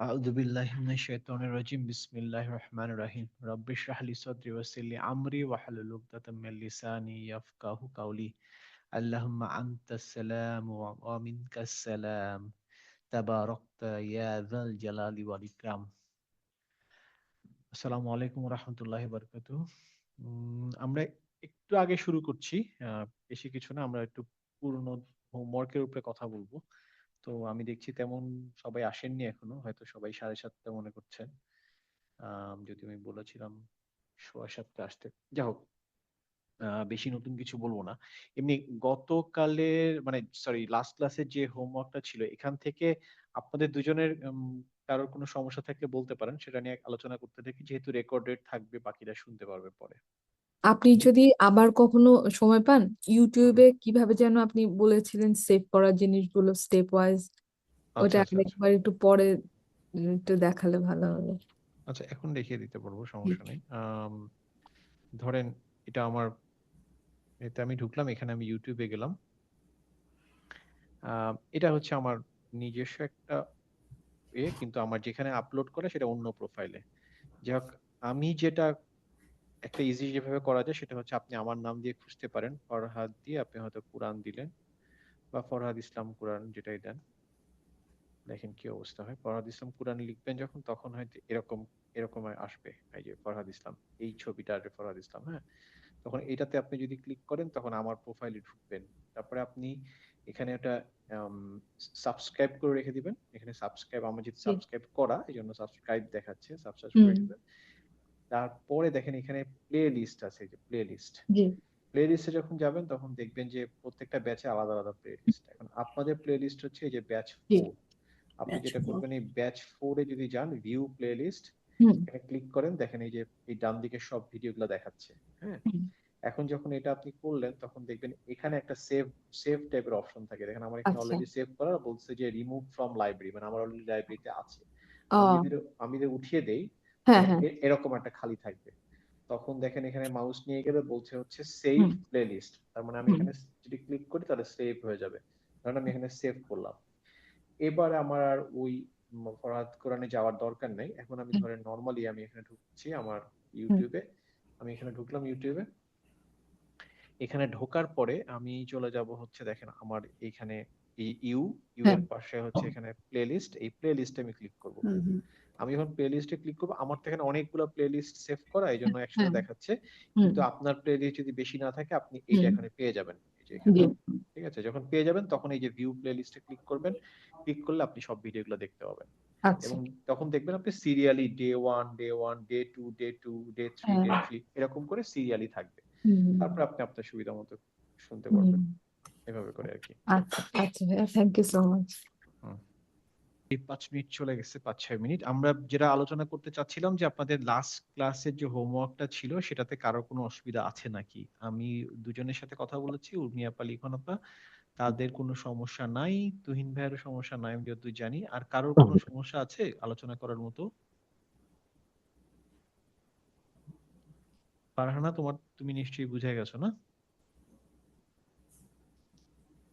أعوذ بالله من الشيطان الرجيم بسم الله الرحمن الرحيم رب اشرح لي صدري ويسر لي أمري واحلل عقدة من لساني يفقهوا قولي اللهم أنت السلام ومنك السلام تباركت يا ذا الجلال والإكرام আসসালামু আলাইকুম রহমতুল্লাহি বারাকাতুহু। আমরা একটু আগে শুরু করছি, বেশি কিছু না, আমরা একটু পুরনো হোমওয়ার্কের উপরে কথা বলবো। তো আমি দেখছি তেমন সবাই আসেননি এখনো, হয়তো সবাই 7:30 মনে করছেন। যদি আমি বলেছিলাম 7:15 আসতে, যা হোক, বেশি নতুন কিছু বলবো না। এমনি গতকালের মানে সরি লাস্ট ক্লাসের যে হোমওয়ার্কটা ছিল এখান থেকে আপনাদের দুজনের কারোর কোনো সমস্যা থাকলে বলতে পারেন, সেটা নিয়ে আলোচনা করতে থাকি, যেহেতু রেকর্ডেড থাকবে, বাকিরা শুনতে পারবে পরে। আপনি যদি আবার কখনো সময় পান, হুম। ইউটিউবে কিভাবে যেন আপনি বলেছিলেন সেভ করার জিনিসগুলো স্টেপ ওয়াইজ, আচ্ছা, ওটা আচ্ছা, আচ্ছা। আরেকবার একটু পরে একটু দেখালে ভালো হবে। আচ্ছা, এখন দেখিয়ে দিতে পারবো, হুম। সমস্যা নেই। ধরেন এটা আমার, এতে আমি ঢুকলাম, এখানে আমি ইউটিউবে গেলাম। এটা হচ্ছে আমার নিজস্ব একটা কিন্তু আমার যেখানে আপলোড করে সেটা অন্য প্রোফাইলে। যাই হোক, আমি যেটা একটা ইজি যেভাবে করা যায় সেটা হচ্ছে আপনি আমার নাম দিয়ে খুঁজতে পারেন, ফরহাদ দিয়ে আপনি হয়তো কুরআন দিলেন বা ফরহাদ ইসলাম কুরআন যেটাই দেন, দেখেন কি অবস্থা হয়। ফরহাদ ইসলাম কুরআন লিখবেন যখন, তখন হয়তো এরকম এরকম আসবে, এই যে ফরহাদ ইসলাম, এই ছবিটা আসবে ফরহাদ ইসলাম, হ্যাঁ। তখন এটাতে আপনি যদি ক্লিক করেন তখন আমার প্রোফাইলে ঢুকবেন। তারপরে আপনি এখানে একটা সাবস্ক্রাইব করে রেখে দিবেন। এখানে সাবস্ক্রাইব, আমার যেহেতু জি। সাবস্ক্রাইব করা এই জন্য সাবস্ক্রাইব দেখাচ্ছে, সাবস্ক্রাইব করে হুম। রেখে দিবেন। তারপরে দেখেন এখানে প্লে লিস্ট আছে, এই যে প্লে লিস্ট। জি। প্লে লিস্টে যখন যাবেন তখন দেখবেন যে প্রত্যেকটা ব্যাচে আলাদা আলাদা প্লে লিস্ট। এখন আপনাদের প্লে লিস্ট হচ্ছে এই যে ব্যাচ জি। 4। আপনি ব্যাচ যেটা ফোর। করবেন, এই ব্যাচ 4-এ যদি যান, ভিউ প্লে লিস্ট, হুম। এখানে ক্লিক করেন, দেখেন এই যে এই ডান দিকে সব ভিডিওগুলো দেখাচ্ছে, হ্যাঁ। হুম। এখন যখন এটা আপনি করলেন তখন দেখবেন এখানে একটা সেভ সেভ টাইপের অপশন থাকে। দেখেন আমার এখানে আচ্ছা। অলরেডি সেভ করা, বলছে যে রিমুভ ফ্রম লাইব্রেরি, মানে আমার অলরেডি লাইব্রেরিতে আছে। ও। আমি যদি উঠিয়ে দেই, হ্যাঁ, দেখেন হ্যাঁ। এরকম একটা খালি থাকবে। তখন দেখেন এখানে মাউস নিয়ে গেলে বলছে হচ্ছে সেভ হুম। প্লেলিস্ট, তার মানে আমি হুম। এখানে যদি ক্লিক করি তাহলে সেভ হয়ে যাবে। কারণ আমি এখানে সেভ করলাম। এবার আমার আর ওই ফরহাদ কোরআনে যাওয়ার দরকার নেই। এখন আমি হুম। ধরেন নর্মালি আমি এখানে ঢুকছি আমার হুম। ইউটিউবে। আমি এখানে ঢুকলাম ইউটিউবে। এখানে ঢোকার পরে আমি চলে যাব হচ্ছে, দেখেন আমার এইখানে এই ইউ ইউ হ্যাঁ। এর পাশে হচ্ছে এখানে প্লেলিস্ট, এই প্লেলিস্টে আমি ক্লিক করব। হুম। হুম। আমি যখন প্লেলিস্টে ক্লিক করব, আমার তো এখানে অনেকগুলো প্লেলিস্ট সেভ করা, এই জন্য একসাথে হ্যাঁ। দেখাচ্ছে। হুম। কিন্তু আপনার প্লেলিস্ট যদি বেশি না থাকে, আপনি এইটা হুম। এখানে পেয়ে যাবেন, এই যে এখানে। জি। ঠিক আছে, যখন পেয়ে যাবেন তখন এই যে ভিউ প্লেলিস্টে ক্লিক করবেন। ক্লিক করলে আপনি সব ভিডিওগুলো দেখতে পাবেন। আচ্ছা। এবং তখন দেখবেন আপনি সিরিয়ালি ডে 1, ডে 2, ডে 3, হ্যাঁ। ডে 3 এরকম করে সিরিয়ালি থাকবে। হুম। তারপর আপনি আপনার সুবিধা মতো শুনতে হুম। পারবেন, এভাবে করে আর কি। আচ্ছা, আচ্ছা ভাইয়া, থ্যাংক ইউ সো মাচ। হুম। এই 5 মিনিট চলে গেছে, 5-6 মিনিট। আমরা যেটা আলোচনা করতে চাচ্ছিলাম যে আপনাদের লাস্ট ক্লাসের যে হোমওয়ার্কটা ছিল সেটাতে কারো কোনো অসুবিধা আছে নাকি। আমি দুজনের সাথে কথা বলেছি, উর্মি আপা, লিখন আপা, তাদের কোনো সমস্যা নাই। তুহিন ভাইয়েরও সমস্যা নাই আমি যতদূর জানি। আর কারোর কোনো সমস্যা আছে আলোচনা করার মতো? ফারহানা, তুমি নিশ্চয়ই বুঝে গেছো না?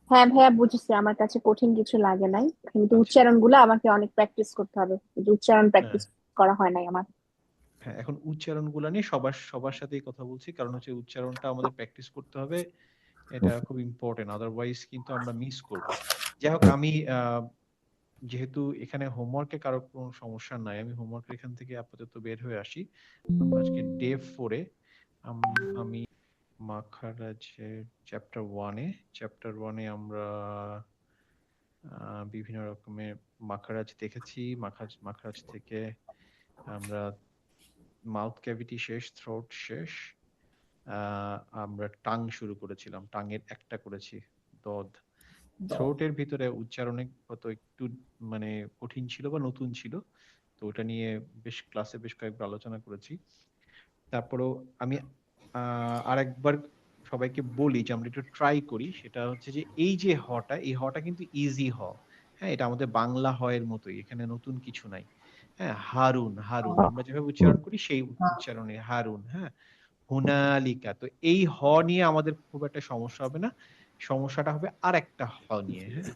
হ্যাঁ ভাইয়া, বুঝেছি। আমার কাছে কঠিন কিছু লাগে নাই, কিন্তু আচ্ছা। উচ্চারণ গুলো আমাকে অনেক প্র্যাকটিস করতে হবে। এই যে উচ্চারণ হ্যাঁ, প্র্যাকটিস করা হয় নাই আমার। হ্যাঁ, এখন উচ্চারণগুলো নিয়ে সবার সবার সাথেই কথা বলছি, কারণ হচ্ছে উচ্চারণটা আমাদের প্র্যাকটিস করতে হবে। এটা খুব ইম্পর্টেন্ট, আদারওয়াইজ কিন্তু আমরা মিস করব। যাই হোক, আমি যেহেতু এখানে হোমওয়ার্কে কারো কোনো সমস্যা নাই, আমি হোমওয়ার্কের এখান থেকে আপাতত বের হয়ে আসি। আমরা আজকে ডে 4-এ, আমি মাখারাজের চ্যাপ্টার 1-এ আমরা বিভিন্ন রকমের মাখারাজ দেখেছি। মাখারাজ থেকে আমরা মাউথ ক্যাভিটি শেষ, থ্রোট শেষ। আমরা টাং শুরু করেছিলাম, টাঙের একটা করেছি, দদ। থ্রোটের ভিতরে উচ্চারণে হয়তো একটু মানে কঠিন ছিল বা নতুন ছিল, তো ওটা নিয়ে ক্লাসে বেশ কয়েকবার আলোচনা করেছি। তারপরেও আমি আরেকবার সবাইকে বলি যে আমরা একটু ট্রাই করি, সেটা হচ্ছে যে এই যে হটা, এই হটা কিন্তু ইজি হ। হ্যাঁ, এটা আমাদের বাংলা হয়ের মতোই, এখানে নতুন কিছু নাই। হ্যাঁ, হারুন, হারুন আমরা যেভাবে উচ্চারণ করি সেই উচ্চারণে হারুন। হ্যাঁ, হুনালিকা, তো এই হ নিয়ে আমাদের খুব একটা সমস্যা হবে না। সমস্যাটা হবে আরেকটা হ নিয়ে, হ্যাঁ?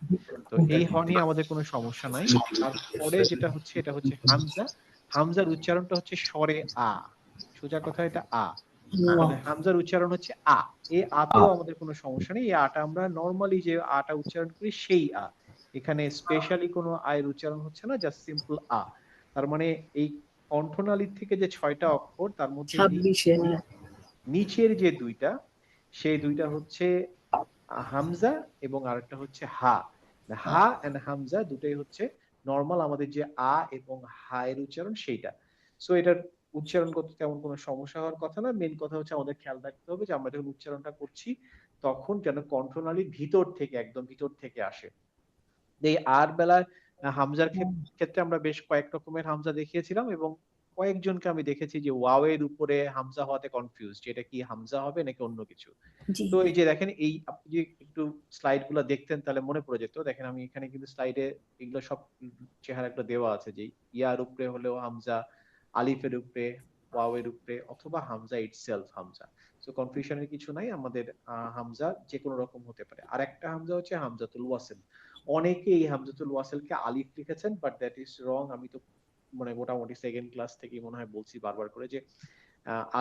তো এই হ নিয়ে আমাদের কোনো সমস্যা নাই। তারপরে যেটা হচ্ছে এটা হচ্ছে হামজা। হামজার উচ্চারণটা হচ্ছে স্বরে আ। সোজা কথা এটা আ। মানে হামজার উচ্চারণ হচ্ছে আ। এই আতেও আমাদের কোনো সমস্যা নেই। এই আটা আমরা নরমালি যে আটা উচ্চারণ করি সেই আ। এখানে স্পেশালি কোনো আয়ের উচ্চারণ হচ্ছে না, জাস্ট সিম্পল আ। তার মানে এই কণ্ঠনালীর থেকে যে ৬ টা অক্ষর তার মধ্যে 26-এ হ্যাঁ। নিচের যে ২ টা সেই ২ টা হচ্ছে হামজা এবং আরেকটা হচ্ছে হা। হা এন্ড হামজা দুটোই হচ্ছে নরমাল আমাদের যে আ এবং হা এর উচ্চারণ সেইটা। সো এটার উচ্চারণ করতে তেমন কোনো সমস্যা হওয়ার কথা না। মেইন কথা হচ্ছে আমাদের খেয়াল রাখতে হবে যে আমরা যখন উচ্চারণটা করছি তখন যেন কণ্ঠনালীর ভিতর থেকে একদম ভিতর থেকে আসে। এই আর বেলায় হামজার ক্ষেত্রে আমরা বেশ কয়েক রকমের হামজা দেখিয়েছিলাম এবং কয়েকজনকে আমি দেখেছি যে ওয়াও এর উপরে হামজা হওয়াতে কনফিউজড, এটা কি হামজা হবে নাকি অন্য কিছু। জি তো এই যে দেখেন, এই আপনি যে একটু স্লাইড গুলা দেখতেন তাহলে মনে পড়ে যেত। দেখেন আমি এখানে কিন্তু স্লাইডে এগুলো সব চেহারাগুলো দেওয়া আছে যে ইয়ার উপরে হলেও হামজা, আলিফের উপরে, ওয়াও এর উপরে, অথবা হামজা ইটসেলফ হামজা। সো কনফিউশনের কিছু নাই, আমাদের হামজা যে কোনো রকম হতে পারে। আর একটা হামজা হচ্ছে হামজাতুল ওয়াসল। অনেকে এই হামজাতুল ওয়াসলকে আলিফ লিখেছেন, বাট দ্যাট ইজ রং। আমি তো মানে মোটামুটি সেকেন্ড ক্লাস থেকে মনে হয় বলছি বারবার করে যে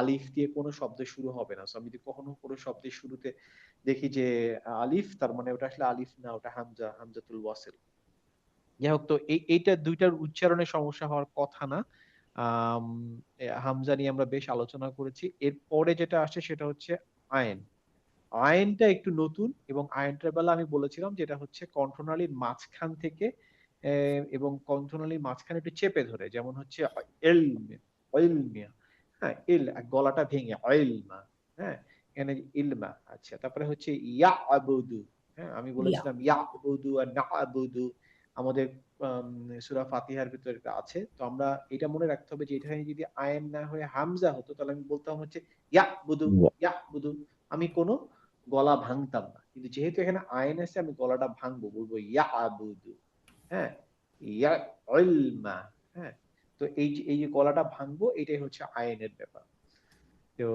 আলিফ দিয়ে কোনো শব্দ শুরু হবে না। সো আমি যদি কখনো কোনো শব্দের শুরুতে দেখি যে আলিফ, তার মানে ওটা আসলে আলিফ না, ওটা হামজা, হামজাতুল ওয়াসিল। যাই হোক, তো এইটা দুইটার উচ্চারণে সমস্যা হওয়ার কথা না। আম, হামজা নিয়ে আমরা বেশ আলোচনা করেছি। এরপরে যেটা আসে সেটা হচ্ছে আইন। আইনটা একটু নতুন, এবং আইনটার বেলা আমি বলেছিলাম যেটা হচ্ছে কণ্ঠনালীর মাঝখান থেকে এবং কণ্ঠনালীর মাঝখানে একটু চেপে ধরে, যেমন হচ্ছে এলমে, অইলমিয়া, হ্যাঁ, গলাটা ভেঙে অইলমা, হ্যাঁ, এখানে ইলমা। আচ্ছা, তারপরে হচ্ছে ইয়া আবুদু। হ্যাঁ, আমি ইয়া বলেছিলাম ইয়া আবুদু আর না আবুদু আমাদের সূরা ফাতিহার ভিতরে এটা আছে। তো আমরা এটা মনে রাখতে হবে যে এখানে যদি আইন না হয়ে হামজা হতো তাহলে আমি বলতাম হচ্ছে ইয়া বুদু, ইয়া বুদু। আমি কোনো গলা ভাঙতাম না, কিন্তু যেহেতু এখানে আইন আছে আমি গলাটা ভাঙবো, বলবো ইয়া আবুদু, হ্যাঁ, ইয়া ইলমা, হ্যাঁ। তো এই যে গলাটা ভাঙবো, এটাই হচ্ছে আইনের ব্যাপার। তো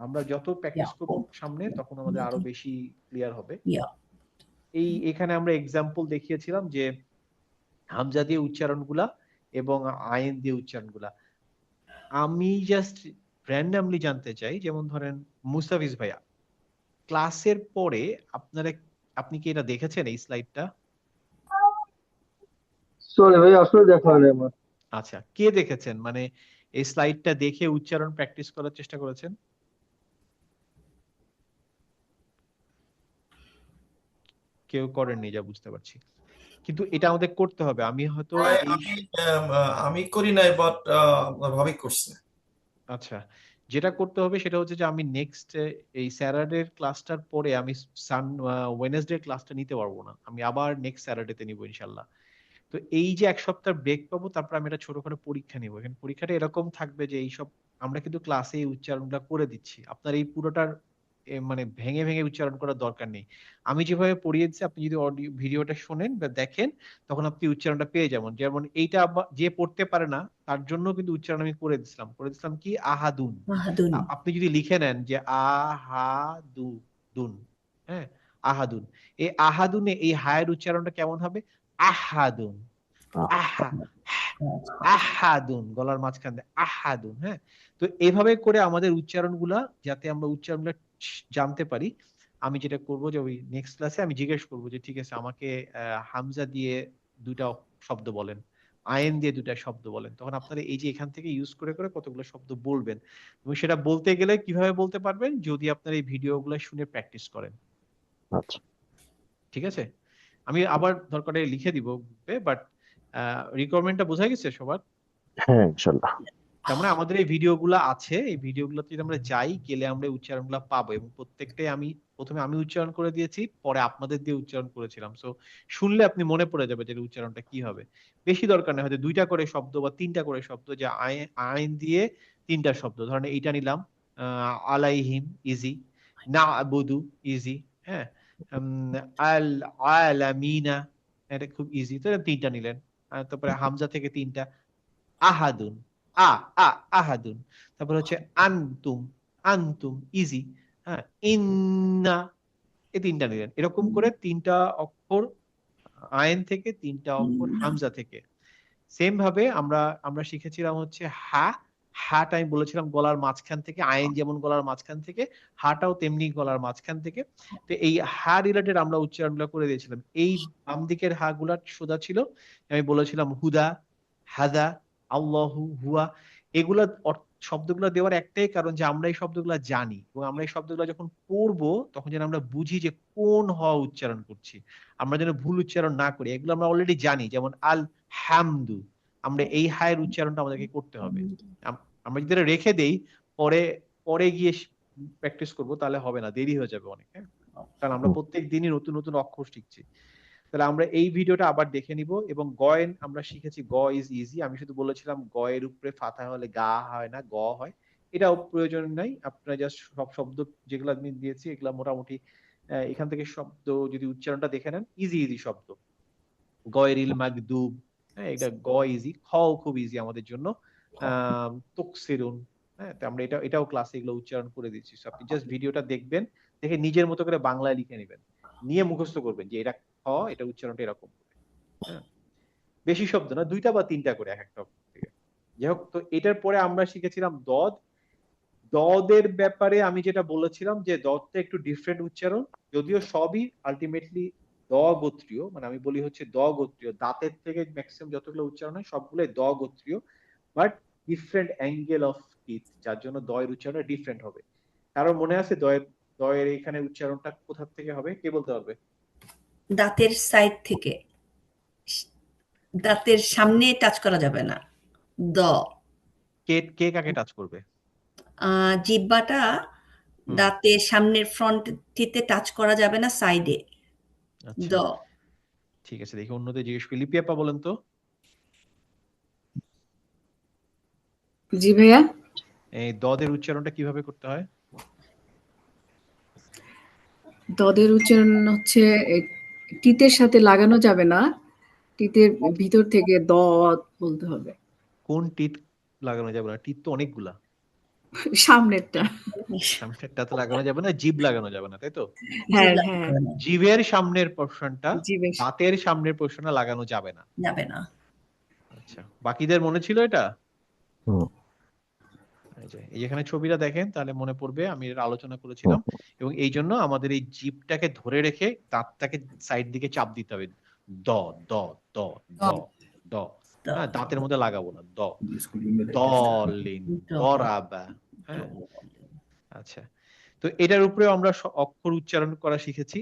আমরা যত ইয়া প্র্যাকটিস করব সামনে, তখন আমাদের ইয়া আরো বেশি ক্লিয়ার হবে। ইয়া এখানে আমরা এক্সাম্পল দেখিয়েছিলাম যে হামজা দিয়ে উচ্চারণগুলা এবং আইন দিয়ে উচ্চারণগুলা। আমি জাস্ট র্যান্ডামলি জানতে চাই, যেমন ধরেন মুস্তাফিজ ভাইয়া, ক্লাসের পরে আপনারা, আপনি কি এটা দেখেছেন এই স্লাইডটা? সরি ভাই, আসলে দেখা হয়নি আমার। আচ্ছা, কে দেখেছেন, মানে এই স্লাইডটা দেখে উচ্চারণ প্র্যাকটিস করার চেষ্টা করেছেন? কেউ করেননি যা বুঝতে পারছি, কিন্তু এটা আমাদের করতে হবে। আমি হয়তো এই আমি করি নাই, বাট আমার ভাবি করছে। আচ্ছা, যেটা করতে হবে সেটা হচ্ছে যে আমি নেক্সট এই স্যাটারডের ক্লাসটার পরে আমি ওয়েনেসডে ক্লাসটা নিতে পারবো না, আমি আবার নেক্সট স্যাটারডেতে নিব ইনশাল্লাহ। তো এই যে এক সপ্তাহ ব্রেক পাবো, তারপর আমি একটা ছোটখাটো পরীক্ষা নিবো। এখানে পরীক্ষাটা এরকম থাকবে যে এইসব আমরা কিন্তু ক্লাসে এই উচ্চারণটা করে দিচ্ছি, আপনার এই পুরোটার মানে ভেঙে ভেঙে উচ্চারণ করার দরকার নেই। আমি যেভাবে পড়িয়ে দিচ্ছি, আপনি যদি অডিও ভিডিওটা শোনেন বা দেখেন, তখন আপনি উচ্চারণটা পেয়ে যাবেন। যেমন এইটা যে পড়তে পারে না তার জন্য কিন্তু উচ্চারণ আমি করে দিছিলাম কি আহাদুন। মাহাদুন আপনি যদি লিখে নেন যে আহাদু দুন, হ্যাঁ, আহাদুন, এই আহাদুনে এই হায়ের উচ্চারণটা কেমন হবে? আহাদুন, আহা, আহাদুন, গলার মাঝখান দিয়ে আহাদুন, হ্যাঁ। তো এইভাবে করে আমাদের উচ্চারণগুলা, যাতে আমরা উচ্চারণগুলা জানতে পারি, আমি যেটা করব যে ওই নেক্সট ক্লাসে আমি জিজ্ঞেস করব যে ঠিক আছে আমাকে হামজা দিয়ে দুইটা শব্দ বলেন, আইন দিয়ে দুইটা শব্দ বলেন। তখন আপনারা এই যে এখান থেকে ইউজ করে করে কতগুলো শব্দ বলবেন, এবং সেটা বলতে গেলে কিভাবে বলতে পারবেন, যদি আপনারা এই ভিডিওগুলো শুনে প্র্যাকটিস করেন। আচ্ছা, ঠিক আছে, আমি আবার দরকারে লিখে দিব, বাট রিকোয়ারমেন্টটা বোঝা গেছে সবার? হ্যাঁ ইনশাল্লাহ। তার মানে আমাদের এই ভিডিওগুলো আছে, এই ভিডিওগুলোতে যদি আমরা যাই, গেলে আমরা এই উচ্চারণগুলো পাবো, এবং প্রত্যেকটাই আমি প্রথমে আমি উচ্চারণ করে দিয়েছি, পরে আপনাদের দিয়ে উচ্চারণ করেছিলাম। সো শুনলে আপনি মনে পড়ে যাবে যে উচ্চারণটা কি হবে। বেশি দরকার নেই, হয়তো দুইটা করে শব্দ বা তিনটা করে শব্দ, যে আইন দিয়ে তিনটা শব্দ, ধরেন এইটা নিলাম আলাইহিম, ইজি, না আবুদু, ইজি, হ্যাঁ, আল আলামিনা, এটা খুব ইজি। তো তিনটা নিলেন। তারপরে হামজা থেকে তিনটা, আহাদুন, আ আ আহাদুন। তারপর হচ্ছে আনতুম, আনতুম, ইজি, হ্যাঁ, ইন্না, এই তিনটা নিলেন, এরকম করে তিনটা অক্ষর আইন থেকে, তিনটা অক্ষর হামজা থেকে। সেম ভাবে আমরা শিখেছিলাম হচ্ছে হাটা আমি বলেছিলাম গলার মাঝখান থেকে, আইন যেমন গলার মাঝখান থেকে, হাটাও তেমনি গলার মাঝখান থেকে। তো এই হা রিলেটেড আমরা উচ্চারণগুলো করে দিয়েছিলাম। এই বাম দিকের হা গুলা সোজা ছিল, আমি বলেছিলাম হুদা, হাদা, আল্লাহু, হুয়া। এগুলা শব্দগুলো দেওয়ার একটাই কারণ যে আমরা এই শব্দগুলো জানি, এবং আমরা এই শব্দগুলো যখন পড়বো তখন যেন আমরা বুঝি যে কোন হ উচ্চারণ করছি, আমরা যেন ভুল উচ্চারণ না করি। এগুলো আমরা অলরেডি জানি, যেমন আল হামদু, আমরা এই হায়ের উচ্চারণটা আমাদেরকে করতে হবে। আমরা যদি এটা রেখে দেই, পরে পরে গিয়ে প্র্যাকটিস করব, তাহলে হবে না, দেরি হয়ে যাবে অনেক। হ্যাঁ, কারণ আমরা প্রত্যেক দিনই নতুন নতুন অক্ষর শিখছি। তাহলে আমরা এই ভিডিওটা আবার দেখে নিব। এবং গয়েন আমরা শিখেছি গ ইজ ইজি, আমি শুধু বলেছিলাম গয়ের উপরে ফাথা হলে গা হয় না, গ হয়। এটাও প্রয়োজন নাই, আপনারা জাস্ট সব শব্দ যেগুলো আমি দিয়েছি এগুলা মোটামুটি এখান থেকে শব্দ যদি উচ্চারণটা দেখে নেন, ইজি ইজি শব্দ। গয়রিল মাগদুব, হ্যাঁ এটা গ ইজি। খও খুব ইজি আমাদের জন্য, তুকসিরুন। হ্যাঁ, তো আমরা এটাও ক্লাসে এগুলো উচ্চারণ করে দিচ্ছি। আপনি জাস্ট ভিডিওটা দেখবেন, দেখে নিজের মতো করে বাংলায় লিখে নেবেন, নিয়ে মুখস্থ করবেন যে এটা খ, এটা উচ্চারণটা এরকম। হ্যাঁ, বেশি শব্দ না, 2টা বা 3টা করে এক একটা থেকে। যাই হোক, তো এটার পরে আমরা শিখেছিলাম দদ। দদের ব্যাপারে আমি যেটা বলেছিলাম যে দদটা একটু ডিফারেন্ট উচ্চারণ, যদিও সবই আলটিমেটলি দ গোত্রীয়, মানে আমি বলি হচ্ছে দ গোত্রীয়, দাঁতের থেকে ম্যাক্সিমাম যতগুলো উচ্চারণ হয় সবগুলোই দ গোত্রীয়, but different angle of teeth, যার জন্য দয়ের উচ্চারণটা ডিফারেন্ট হবে। কারো মনে আছে দয়ের এখানে উচ্চারণটা কোথা থেকে হবে, কে বলতে পারবে? দাঁতের সাইড থেকে, দাঁতের সামনে টাচ করা যাবে না। দ কে কে কাকে টাচ করবে? জিহ্বাটা দাঁতের সামনের ফ্রন্ট টিতে টাচ করা যাবে না, সাইডে। আচ্ছা, দ ঠিক আছে, দেখি অন্যদের জিজ্ঞেস করি। লিপি আপা বলেন তো। জি ভাইয়া। এই দদের উচ্চারণটা কিভাবে করতে হয়? দদের উচ্চারণ হচ্ছে টিতের সাথে লাগানো যাবে না, টিতের ভিতর থেকে দ বলতে হবে। কোন টিথ লাগানো যাবে না? টিথ তো অনেকগুলা। সামনেরটা। সামনেরটা তো লাগানো যাবে না, জিভ লাগানো যাবে না, তাই তো? হ্যাঁ হ্যাঁ, জিভের সামনের পোরশনটা, জিভের দাঁতের সামনের পোরশনটা লাগানো যাবে না। যাবে না। আচ্ছা, বাকিদের মনে ছিল এটা? হুম। এই যে এখানে ছবিটা দেখেন, তাহলে মনে পড়বে আমি এর আলোচনা করেছিলাম। এবং এই জন্য আমাদের এই জিভটাকে ধরে রেখে দাঁতটাকে সাইড দিকে চাপ দিতে হবে। দ দ দ দ দ, হ্যাঁ, দাঁতের মধ্যে লাগাবো না। দ দলিন, দরাবা। হ্যাঁ, আচ্ছা, তো এটার উপরেও আমরা অক্ষর উচ্চারণ করা শিখেছি।